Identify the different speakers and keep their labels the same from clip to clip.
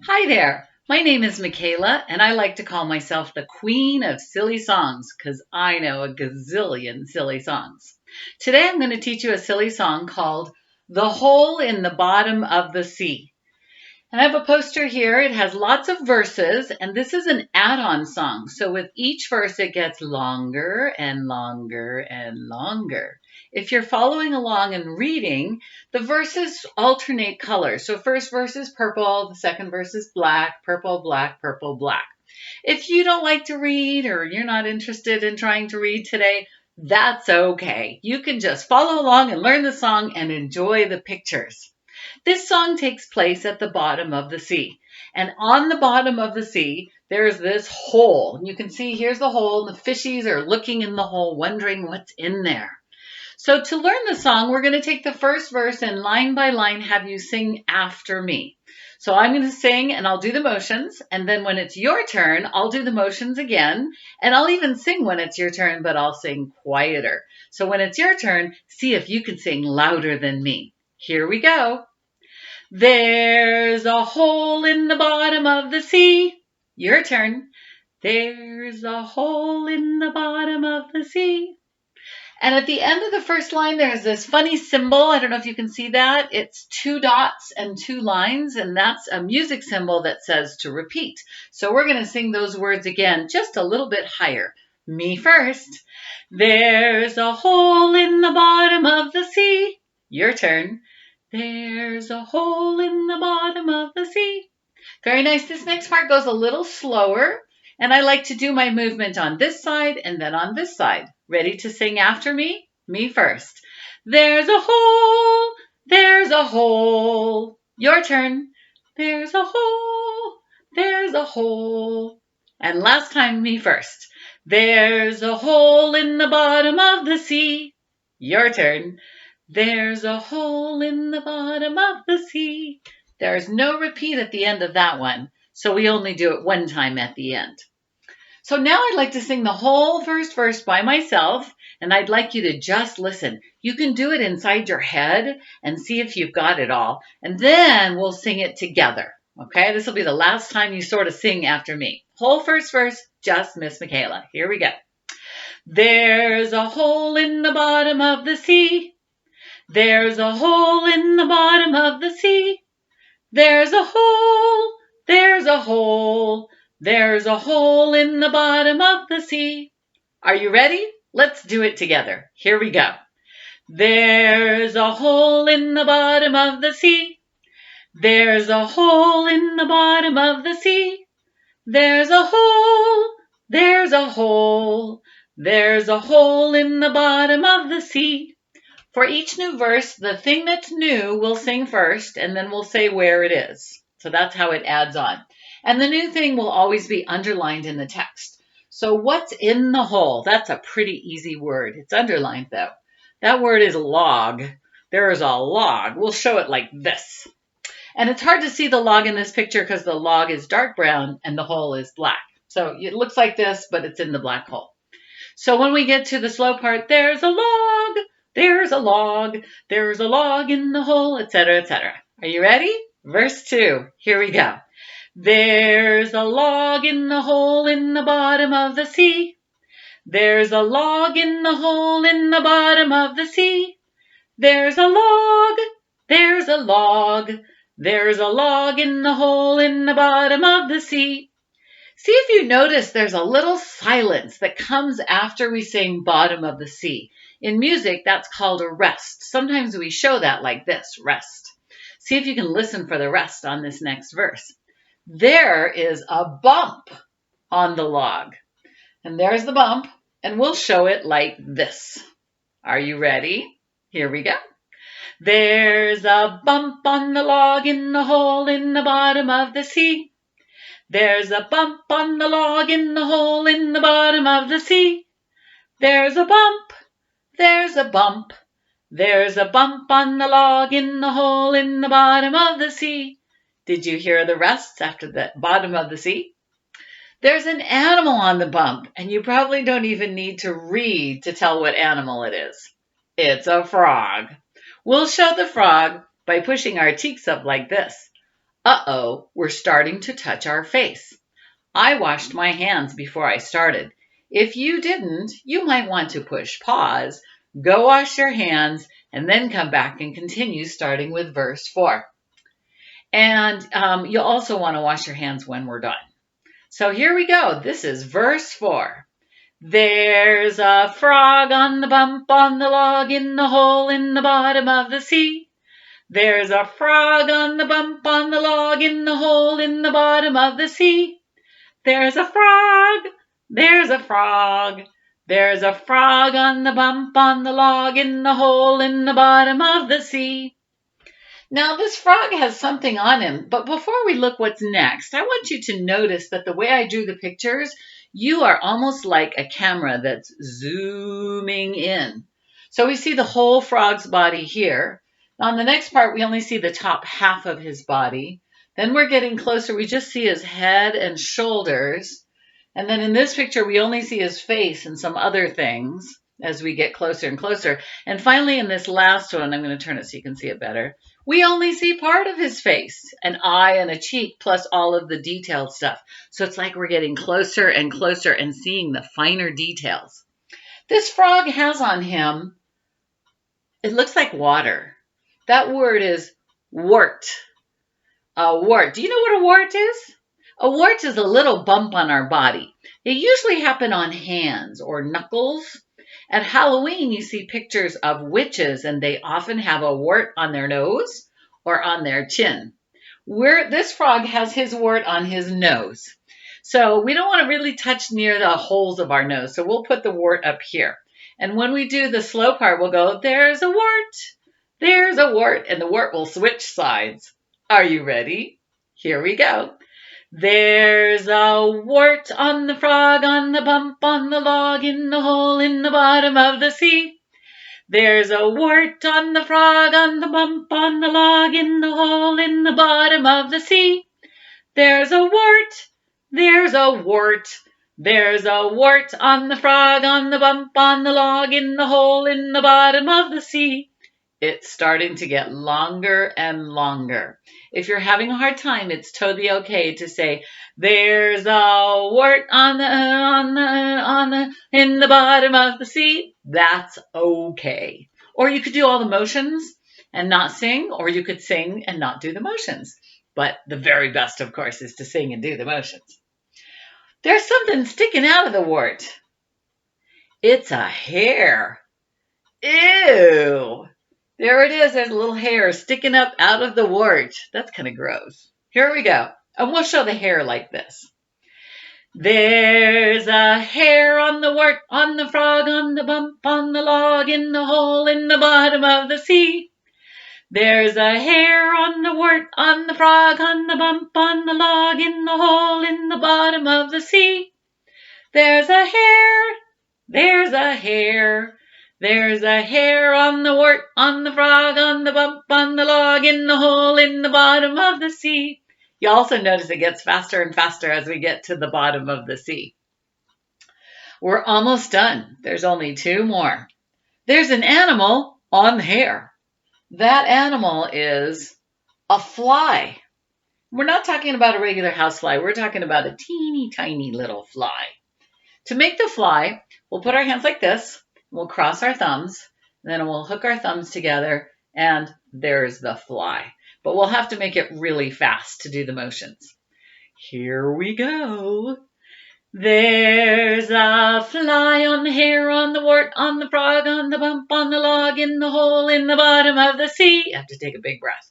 Speaker 1: Hi there. My name is Micaela, and I like to call myself the queen of silly songs because I know a gazillion silly songs. Today I'm going to teach you a silly song called The Hole in the Bottom of the Sea. And I have a poster here. It has lots of verses, and this is an add-on song. So with each verse, it gets longer and longer and longer. If you're following along and reading, the verses alternate colors. So first verse is purple, the second verse is black, purple, black, purple, black. If you don't like to read or you're not interested in trying to read today, that's okay. You can just follow along and learn the song and enjoy the pictures. This song takes place at the bottom of the sea. And on the bottom of the sea, there's this hole. And you can see here's the hole, and the fishies are looking in the hole, wondering what's in there. So to learn the song, we're going to take the first verse and line by line have you sing after me. So I'm going to sing and I'll do the motions. And then when it's your turn, I'll do the motions again. And I'll even sing when it's your turn, but I'll sing quieter. So when it's your turn, see if you can sing louder than me. Here we go. There's a hole in the bottom of the sea. Your turn. There's a hole in the bottom of the sea. And at the end of the first line, there's this funny symbol. I don't know if you can see that. It's two dots and two lines, and that's a music symbol that says to repeat. So we're going to sing those words again, just a little bit higher. Me first. There's a hole in the bottom of the sea. Your turn. There's a hole in the bottom of the sea. Very nice. This next part goes a little slower, and I like to do my movement on this side and then on this side. Ready to sing after me? Me first. There's a hole, there's a hole. Your turn. There's a hole, there's a hole. And last time, me first. There's a hole in the bottom of the sea. Your turn. There's a hole in the bottom of the sea. There's no repeat at the end of that one, so we only do it one time at the end. So now I'd like to sing the whole first verse by myself, and I'd like you to just listen. You can do it inside your head and see if you've got it all, and then we'll sing it together. Okay, this will be the last time you sort of sing after me. Whole first verse, just Miss Micaela. Here we go. There's a hole in the bottom of the sea. There's a hole in the bottom of the sea. There's a hole, there's a hole, there's a hole in the bottom of the sea. Are you ready? Let's do it together. Here we go. There's a hole in the bottom of the sea. There's a hole in the bottom of the sea. There's a hole, there's a hole, there's a hole in the bottom of the sea. For each new verse, the thing that's new we'll sing first, and then we'll say where it is. So that's how it adds on. And the new thing will always be underlined in the text. So what's in the hole? That's a pretty easy word. It's underlined though. That word is log. There is a log. We'll show it like this. And it's hard to see the log in this picture because the log is dark brown and the hole is black. So it looks like this, but it's in the black hole. So when we get to the slow part, there's a log. There's a log, there's a log in the hole, etc., etc. Are you ready? Verse 2, here we go. There's a log in the hole in the bottom of the sea. There's a log in the hole in the bottom of the sea. There's a log, there's a log, there's a log in the hole in the bottom of the sea. See if you notice there's a little silence that comes after we sing bottom of the sea. In music, that's called a rest. Sometimes we show that like this, rest. See if you can listen for the rest on this next verse. There is a bump on the log. And there's the bump, and we'll show it like this. Are you ready? Here we go. There's a bump on the log in the hole in the bottom of the sea. There's a bump on the log in the hole in the bottom of the sea. There's a bump, there's a bump, there's a bump on the log in the hole in the bottom of the sea. Did you hear the rest after the bottom of the sea? There's an animal on the bump, and you probably don't even need to read to tell what animal it is. It's a frog. We'll show the frog by pushing our cheeks up like this. Uh-oh, we're starting to touch our face. I washed my hands before I started. If you didn't, you might want to push pause, go wash your hands, and then come back and continue starting with verse 4. And you'll also want to wash your hands when we're done. So here we go. This is verse 4. There's a frog on the bump on the log in the hole in the bottom of the sea. There's a frog on the bump on the log in the hole in the bottom of the sea. There's a frog, there's a frog, there's a frog on the bump on the log in the hole in the bottom of the sea. Now this frog has something on him, but before we look what's next, I want you to notice that the way I drew the pictures, you are almost like a camera that's zooming in. So we see the whole frog's body here. On the next part, we only see the top half of his body. Then we're getting closer. We just see his head and shoulders. And then in this picture, we only see his face and some other things as we get closer and closer. And finally, in this last one, I'm going to turn it so you can see it better. We only see part of his face, an eye and a cheek, plus all of the detailed stuff. So it's like we're getting closer and closer and seeing the finer details. This frog has on him, it looks like water. That word is wart. A wart. Do you know what a wart is? A wart is a little bump on our body. They usually happen on hands or knuckles. At Halloween, you see pictures of witches, and they often have a wart on their nose or on their chin. This frog has his wart on his nose. So we don't want to really touch near the holes of our nose. So we'll put the wart up here. And when we do the slow part, we'll go, there's a wart, there's a wart, and the wart will switch sides. Are you ready? Here we go. There's a wart on the frog, on the bump, on the log, in the hole in the bottom of the sea. There's a wart on the frog, on the bump, on the log, in the hole in the bottom of the sea. There's a wart, there's a wart, there's a wart on the frog, on the bump, on the log, in the hole in the bottom of the sea. It's starting to get longer and longer. If you're having a hard time, it's totally okay to say, there's a wart in the bottom of the sea. That's okay. Or you could do all the motions and not sing, or you could sing and not do the motions. But the very best, of course, is to sing and do the motions. There's something sticking out of the wart. It's a hair. Ew. There it is. There's a little hair sticking up out of the wart. That's kind of gross. Here we go. And we'll show the hair like this. There's a hair on the wart, on the frog, on the bump, on the log, in the hole in the bottom of the sea. There's a hair on the wart, on the frog, on the bump, on the log, in the hole in the bottom of the sea. There's a hair, there's a hair. There's a hair on the wart, on the frog, on the bump, on the log, in the hole in the bottom of the sea. You also notice it gets faster and faster as we get to the bottom of the sea. We're almost done. There's only 2 more. There's an animal on the hair. That animal is a fly. We're not talking about a regular housefly. We're talking about a teeny tiny little fly. To make the fly, we'll put our hands like this. We'll cross our thumbs, and then we'll hook our thumbs together, and there's the fly. But we'll have to make it really fast to do the motions. Here we go. There's a fly on the hair, on the wart, on the frog, on the bump, on the log, in the hole in the bottom of the sea. You have to take a big breath.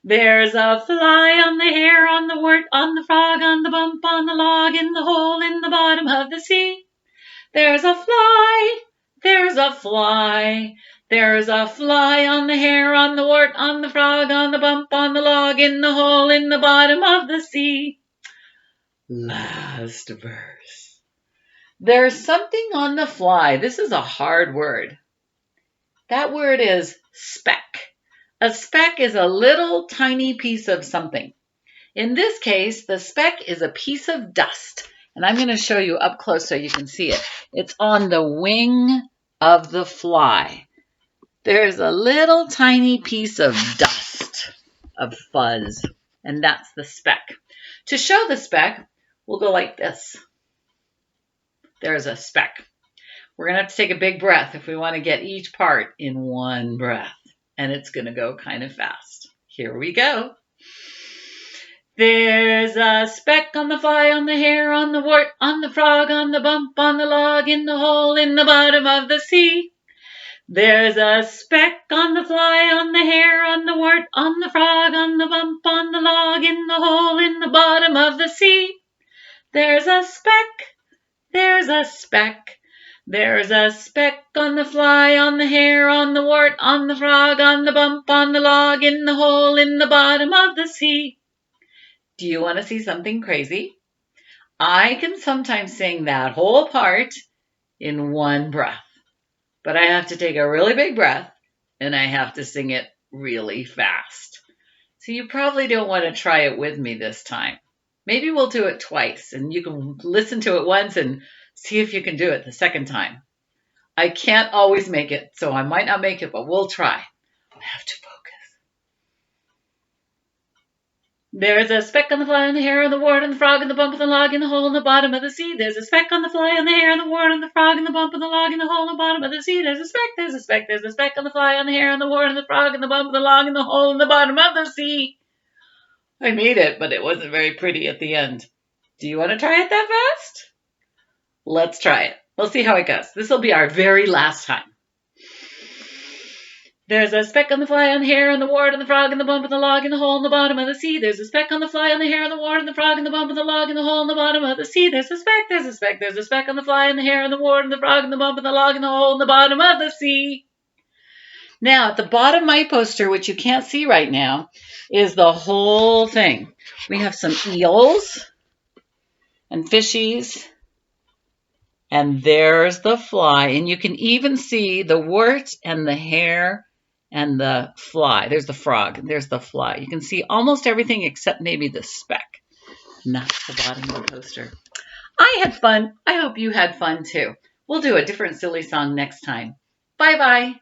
Speaker 1: There's a fly on the hair, on the wart, on the frog, on the bump, on the log, in the hole in the bottom of the sea. There's a fly. There's a fly. There's a fly on the hair, on the wart, on the frog, on the bump, on the log, in the hole in the bottom of the sea. Last verse. There's something on the fly. This is a hard word. That word is speck. A speck is a little tiny piece of something. In this case, the speck is a piece of dust. And I'm going to show you up close so you can see it. It's on the wing of the fly. There's a little tiny piece of dust, of fuzz. and that's the speck. To show the speck, we'll go like this. There's a speck. We're going to have to take a big breath if we want to get each part in one breath, and it's going to go kind of fast. Here we go. There's a speck on the fly, on the hare, on the wart, on the frog, on the bump, on the log, in the hole in the bottom of the sea. There's a speck on the fly, on the hare, on the wart, on the frog, on the bump, on the log, in the hole in the bottom of the sea. There's a speck, there's a speck. There's a speck on the fly, on the hare, on the wart, on the frog, on the bump, on the log, in the hole in the bottom of the sea. Do you want to see something crazy? I can sometimes sing that whole part in one breath, but I have to take a really big breath and I have to sing it really fast. So you probably don't want to try it with me this time. Maybe we'll do it twice and you can listen to it once and see if you can do it the second time. I can't always make it, so I might not make it, but we'll try. I have to focus. There's a speck on the fly, on the hare, on the wart, on the frog, and the bump, and the log, in the hole in the bottom of the sea. There's a speck on the fly, on the hare, on the wart, on the frog, and the bump, and the log, in the hole in the bottom of the sea. There's a speck, there's a speck, there's a speck on the fly, on the hare, on the wart, on the frog, and the bump, and the log, in the hole in the bottom of the sea. I made it, but it wasn't very pretty at the end. Do you want to try it that fast? Let's try it. We'll see how it goes. This will be our very last time. There's a speck on the fly, on the hare, on the wart, on the frog, and the bump, and the log, in the hole in the bottom of the sea. There's a speck on the fly, on the hare, on the wart, and the frog, and the bump, and the log, in the hole in the bottom of the sea. There's a speck, there's a speck, there's a speck on the fly, on the hare, on the wart, and the frog, and the bump, and the log, in the hole in the bottom of the sea. Now, at the bottom of my poster, which you can't see right now, is the whole thing. We have some eels and fishies. And there's the fly. And you can even see the wart and the hare and the fly. There's the frog. There's the fly. You can see almost everything except maybe the speck. And that's the bottom of the poster. I had fun. I hope you had fun too. We'll do a different silly song next time. Bye-bye.